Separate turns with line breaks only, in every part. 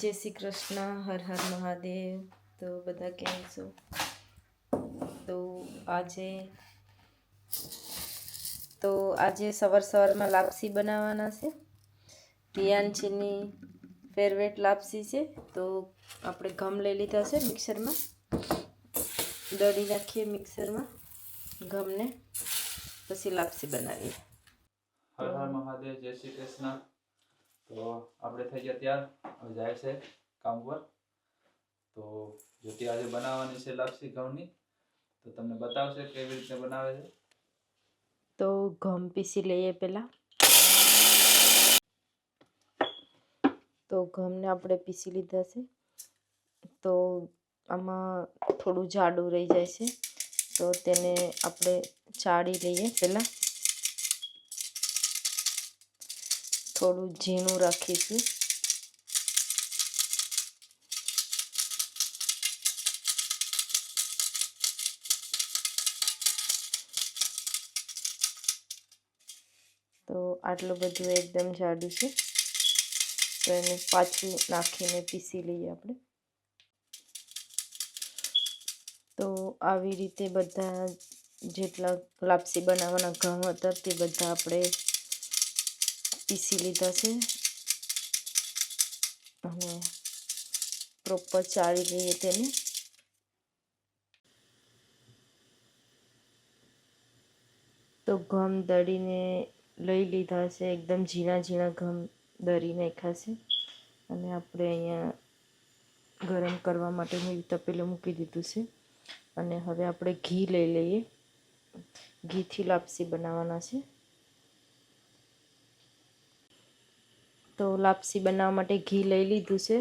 जय श्री कृष्ण। हर हर महादेव। तो बधा केम छो? तो આજે સવારમાં લાપસી બનાવવાના છે। પિયાંચીની ફેવરેટ લાપસી છે। તો આપણે ઘઉં લઈ લીધા છે, મિક્સરમાં દળી નાખીએ મિક્સરમાં ઘઉંને, પછી લાપસી બનાવીએ।
હર હર મહાદેવ, જય શ્રી કૃષ્ણ। તો આપણે થઈ ગયા તૈયાર, હવે જાય છે કામ પર। તો જ્યોતિ આજે બનાવવાની છે લાપસી ઘઉંની, તો તમને બતાવશે કેવી રીતે બનાવે છે।
તો ઘઉં પીસી લઈએ પહેલા। તો ઘઉંને આપણે પીસી લીધા છે। તો આમાં થોડું જાડું રહી જાય છે, તો તેને આપણે ચાળી લઈએ પહેલા। થોડું ઝીણું રાખીશું। તો આટલું બધું એકદમ જાડું છે, તો એને પાછું નાખીને પીસી લઈએ આપણે। તો આવી રીતે બધા જેટલા લાપસી બનાવવાના ઘઉં હતા તે બધા આપણે પીસી લીધા છે, અને પ્રોપર ચાળી લઈએ તેને। તો ઘઉં દળીને લઈ લીધા છે, એકદમ ઝીણા ઝીણા ઘઉં દળી નાખ્યા છે, અને આપણે અહીંયા ગરમ કરવા માટેનું તપેલું મૂકી દીધું છે। અને હવે આપણે ઘી લઈ લઈએ। ઘીથી લાપસી બનાવવાના છે। તો લાપસી બનાવવા માટે ઘી લઈ લીધું છે।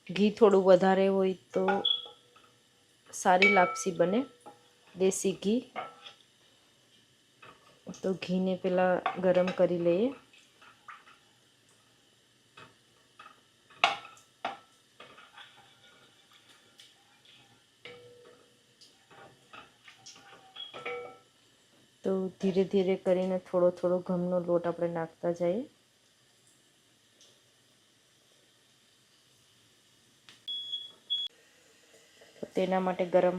ઘી થોડું વધારે હોય તો સારી લાપસી બને, દેશી ઘી। તો ઘીને પહેલાં ગરમ કરી લઈએ। તો ધીરે ધીરે કરીને થોડો થોડો ઘઉંનો લોટ આપણે નાખતા જઈએ। તેના માટે ગરમ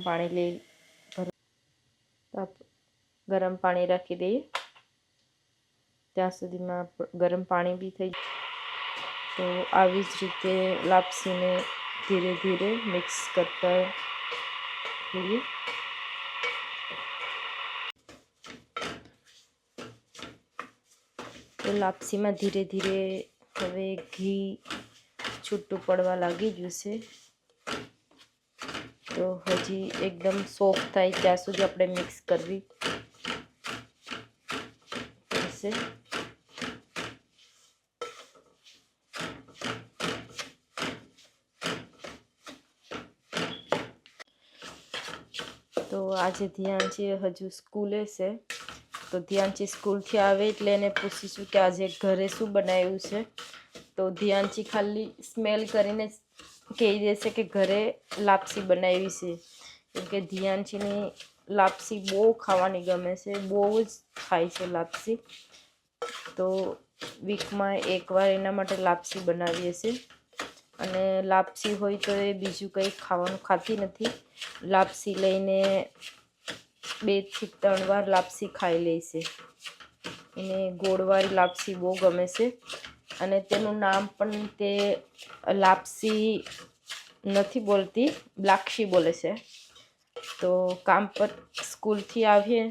પાણી રાખી દઈએ, ત્યાં સુધીમાં ગરમ પાણી બી થઈ જાય। તો આવી જ રીતે લાપસીને ધીરે ધીરે મિક્સ કરતા રહીએ। તો લાપસીમાં ધીરે ધીરે હવે ઘી છૂટું પડવા લાગી ગયું છે। તો હજી એકદમ સોફ્ટ થાય ત્યાં સુધી આપણે મિક્સ કરવી પડશે। તો આજે ધ્યાનચી હજુ સ્કૂલે છે, તો ધ્યાનચી સ્કૂલથી આવે એટલે એને પૂછીશું કે આજે ઘરે શું બનાવ્યું છે। તો ધ્યાનચી ખાલી સ્મેલ કરીને કહી દેશે કે ઘરે લાપસી બનાવી છે, કેમ કે ધ્યાનચીની લાપસી બહુ ખાવાની ગમે છે, બહુ જ ખાય છે લાપસી। તો વીકમાં એકવાર એના માટે લાપસી બનાવીએ છીએ। અને લાપસી હોય તો એ બીજું કંઈ ખાવાનું ખાતી નથી, લાપસી લઈને 2 થી 3 વાર લાપસી ખાઈ લે છે। એને ગોળવાળી લાપસી બહુ ગમે છે, અને તેનું નામ પણ તે લાપસી નથી બોલતી, બ્લાક્ષી બોલે છે। તો કામ પર સ્કૂલથી આવીએ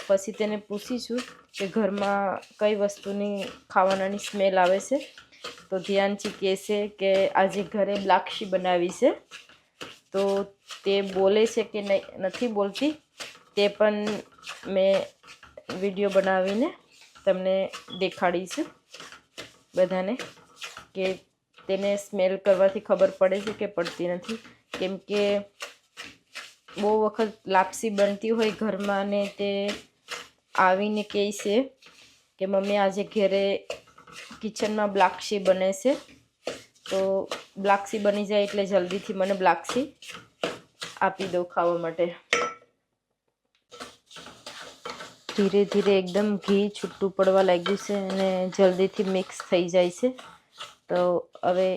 પછી તેને પૂછીશું કે ઘરમાં કઈ વસ્તુની ખાવાનાની સ્મેલ આવે છે। તો ધ્યાનથી કહેશે કે આજે ઘરે બ્લાક્ષી બનાવી છે। તો તે બોલે છે કે નથી બોલતી તે પણ મેં વિડીયો બનાવીને તમને દેખાડીશું બધાને, કે તેને સ્મેલ કરવાથી ખબર પડે છે કે પડતી નથી। કેમ કે બહુ વખત લાપસી બનતી હોય ઘરમાં ને તે આવીને કહે છે કે મમ્મી આજે ઘરે કિચનમાં બ્લાક્ષી બને છે। તો બ્લાક્ષી બની જાય એટલે જલ્દીથી મને બ્લાક્ષી આપી દો ખાવા માટે। ધીરે ધીરે એકદમ ઘી છૂટું પડવા લાગ્યું છે અને જલ્દીથી મિક્સ થઈ જાય છે। તો હવે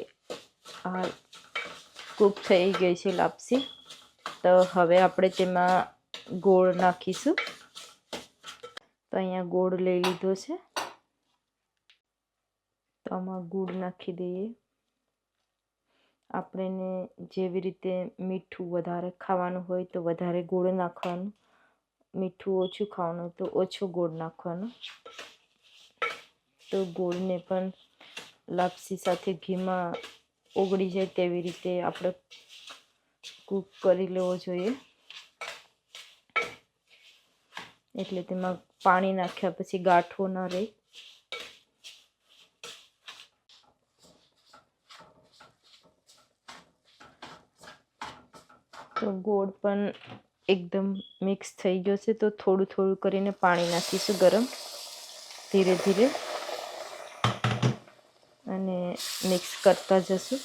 આ કૂક થઈ ગઈ છે લાપસી. તો હવે આપણે તેમાં ગોળ નાખીશું. તો અહીંયા ગોળ લઈ લીધો છે, તો આમાં ગોળ નાખી દઈએ. આપણે જેવી રીતે મીઠું વધારે ખાવાનું હોય તો વધારે ગોળ નાખવાનું, મીઠું ઓછું ખાવાનું તો ઓછો ગોળ નાખવાનો. તો ગોળને પણ લાપસી સાથે ઘીમાં ઓગળી જાય તેવી રીતે આપણે કૂક કરી લેવો જોઈએ. એટલે તેમાં પાણી નાખ્યા પછી ગાંઠો ન રહે. તો ગોળ પણ એકદમ મિક્સ થઈ ગયો છે, તો થોડું થોડું કરીને પાણી નાખીશું ગરમ, ધીરે ધીરે, અને મિક્સ કરતા જશું.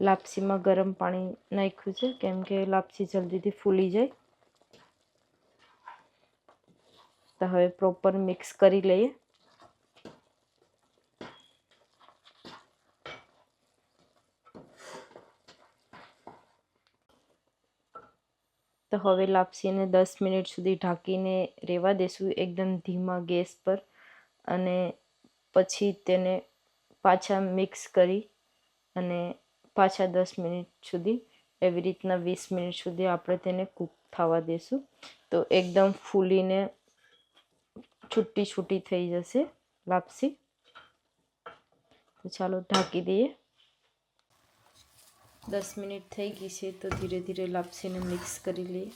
લાપસીમાં ગરમ પાણી નાખ્યું છે કેમ કે લાપસી જલ્દીથી ફૂલી જાય. તો હવે પ્રોપર મિક્સ કરી લઈએ. તો હવે લાપસીને 10 મિનિટ સુધી ઢાંકીને રહેવા દેશું એકદમ ધીમા ગેસ પર, અને પછી તેને પાછા મિક્સ કરી અને પાછા 10 મિનિટ સુધી, એવી રીતના 20 મિનિટ સુધી આપણે તેને કૂક થવા દેશું. તો એકદમ ફૂલીને છૂટી છૂટી થઈ જશે લાપસી. તો ચાલો ઢાંકી દઈએ. 10 મિનિટ થઈ ગઈ છે, તો ધીરે ધીરે લાપસીને મિક્સ કરી લઈએ.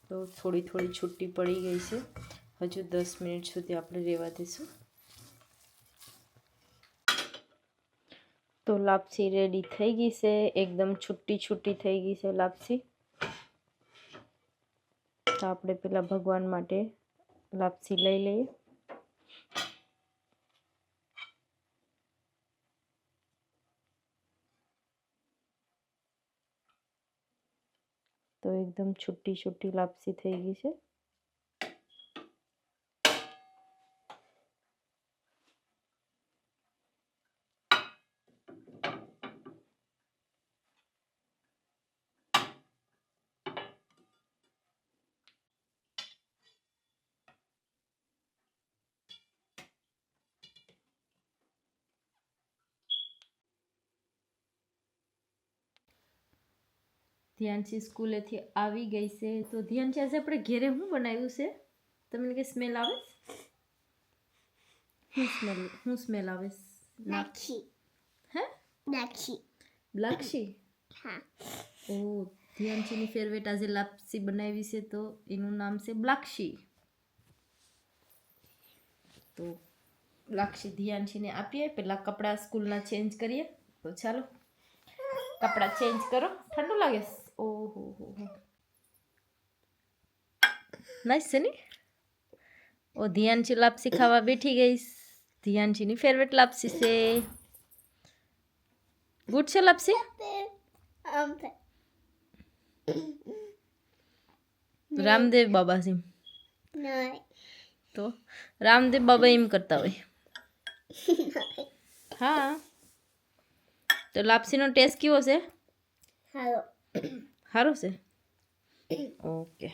તો થોડી થોડી છૂટી પડી ગઈ છે. હજુ 10 મિનિટ સુધી આપણે રહેવા દઈશું. તો લાપસી રેડી થઈ ગઈ છે, એકદમ છૂટી છૂટી થઈ ગઈ છે લાપસી. તો આપણે પેલા ભગવાન માટે લાપસી લઈ લઈએ. તો એકદમ છૂટી છૂટી લાપસી થઈ ગઈ છે. ધ્યાનથી સ્કૂલેથી આવી ગઈ છે. તો ધ્યાનથી આજે આપણે ઘેરે શું બનાવ્યું છે? તમને કે સ્મેલ આવે? શું સ્મેલ આવે?
Blackshi.
હે?
Blackshi.
બ્લાક્ષી?
હા.
ઓ, ધ્યાનથીની ફેવરેટ આજે લાપસી બનાવી છે, તો એનું નામ છે બ્લાક્ષી. તો બ્લાક્ષી ધ્યાનથીને આપીએ. પહેલાં કપડાં સ્કૂલના ચેન્જ કરીએ. તો ચાલો કપડાં ચેન્જ કરો. ઠંડુ લાગે? ઓહો હો હો, નાઈસ છે ને? ઓ, ધ્યાનથી લાપસી ખાવા બેઠી ગઈ. ધ્યાનથીની ફેવરેટ લાપસી છે. ગુડ છે લાપસી? રામદેવ બાબા સિંહ
No.
તો રામદેવ બાબા એમ કરતા હોય. હા. તો લાપસીનો ટેસ્ટ કેવો છે?
Hello.
સારો છે. ઓકે.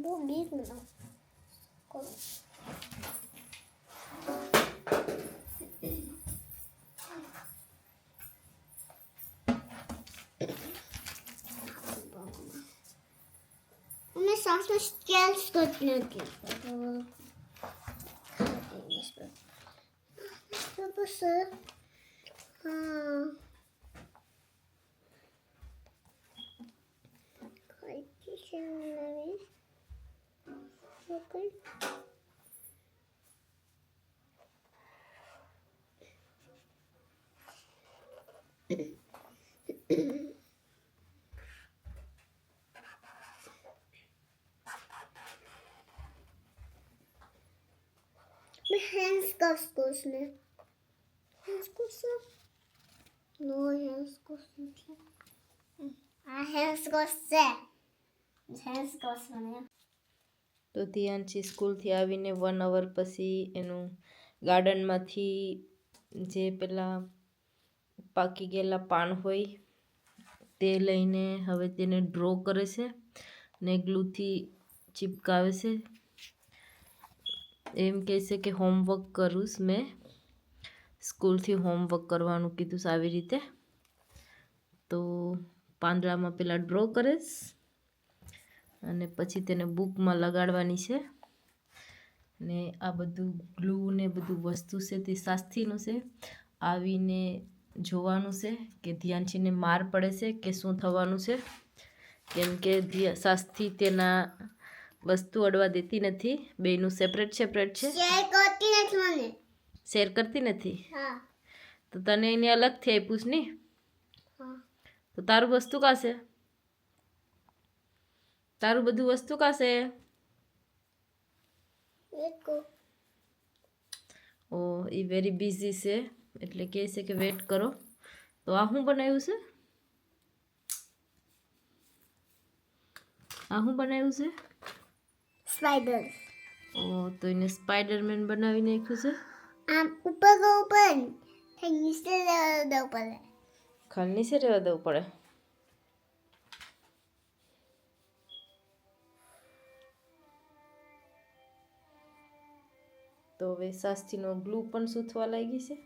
બહુ બીક મને મેં સાસમાં સ્કેલ્સ કરતી નથી બસ હા કઈ છે નવી okay Men hänskapskursen. Hänskapskursen? No, hänskapskursen. Hänskapskursen. Hänskapskursen, ja.
તો ધ્યાનથી સ્કૂલથી આવીને 1 અવર પછી એનું ગાર્ડનમાંથી જે પેલા પાકી ગયેલા પાન હોય તે લઈને હવે તેને ડ્રો કરે છે ને ગ્લુથી ચિપકાવે છે. એમ કહે છે કે હોમવર્ક કરું મેં, સ્કૂલથી હોમવર્ક કરવાનું કીધું છે આવી રીતે. તો પાંદડામાં પેલા ડ્રો કરીશ અને પછી તેને બુકમાં લગાડવાની છે. ને આ બધું ગ્લુ ને બધું વસ્તુ છે તે શાસ્ત્રીનું છે. આવીને જોવાનું છે કે ધ્યાનથીને માર પડે છે કે શું થવાનું છે, કેમ કે શાસ્ત્રી તેના વસ્તુ અડવા દેતી નથી. બેયનું સેપરેટ છે.
શેર કરતી નથી મને.
શેર કરતી નથી?
હા.
તો તને એને અલગથી આપ્યું છે નહીં?
હા.
તો તારું વસ્તુ કાશે? તારું બધું વસ્તુ કાશે? ઓ એ વેરી બિઝી છે એટલે કહે છે કે વેટ કરો. તો આ શું બનાવ્યું છે? આ શું બનાવ્યું છે?
સ્પાઈડર.
ઓ તો એને સ્પાઈડરમેન બનાવી નાખ્યું છે.
આમ ઉપર ઉપર નીચે દેવું પડે.
ખાલી નીચે રહેવા દેવું પડે. તો હવે શાસ્ત્રીનો ગ્લુ પણ સૂથવા લાગી છે.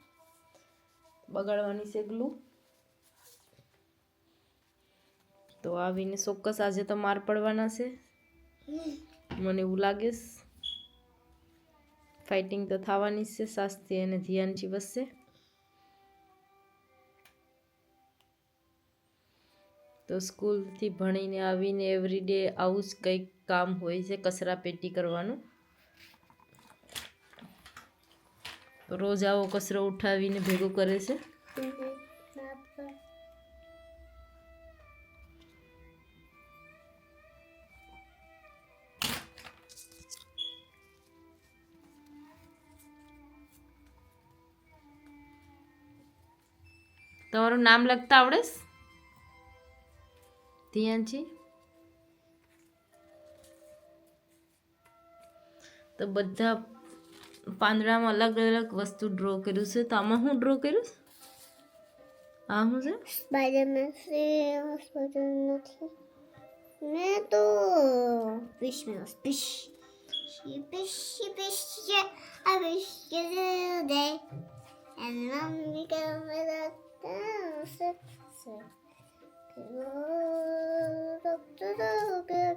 બગાડવાની છે ગ્લુ. તો આવીને ચોક્કસ આજે તો માર પડવાના છે, મને એવું લાગે છે. ફાઇટિંગ તો થવાની છે શાસ્ત્રી અને ધ્યાનથી વચ્ચે. તો સ્કૂલથી ભણીને આવીને એવરીડે આવું જ કંઈક કામ હોય છે, કચરા પેટી કરવાનું. રોજ આવો કચરો ઉઠાવીને ભેગો કરે છે. તમારું નામ લખતા આવડે છે ધ્યાનથી? તો બધા પાંદડામાં અલગ અલગ વસ્તુ ડ્રો કર્યું છે. તો આમાં શું ડ્રો કર્યું છે? આ શું છે?
સ્પાઈડરમેન છે. નથી મેં તો fish મેં fish. Fish I wish you the day and mommy can with a dance.